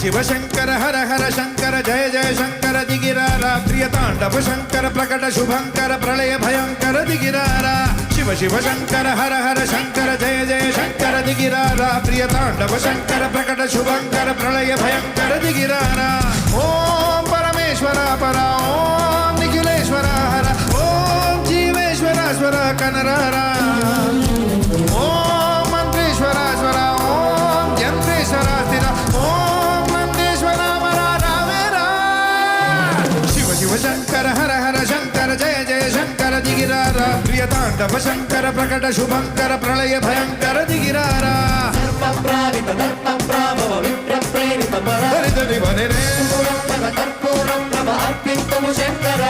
शिव शंकर हर हर शंकर जय जय शंकर दिगिरारा प्रिय तांडव शंकर प्रकट शुभंकर प्रलय भयंकर दिगिरारा शिव शिव शंकर हर हर शंकर जय जय शंकर दिगिरारा प्रिय तांडव शंकर प्रकट शुभंकर प्रलय भयंकर दिगिरारा ओम परमेश्वर परा ओम निखिलेश्वर हर ओम जीवेश्वर स्वर कनरारा ओम मंत्रेश्वर स्वर ओम यंत्रेश्वर स्थिर ओम नंदेश्वर मरा शिव शिव शंकर हर हर शंकर जय जय शंकर दिगिरारा प्रिय तांडव शंकर प्रकट शुभंकर प्रलय भयंकर दिगिरारा कर्पूरं नव अर्पितुं शंकर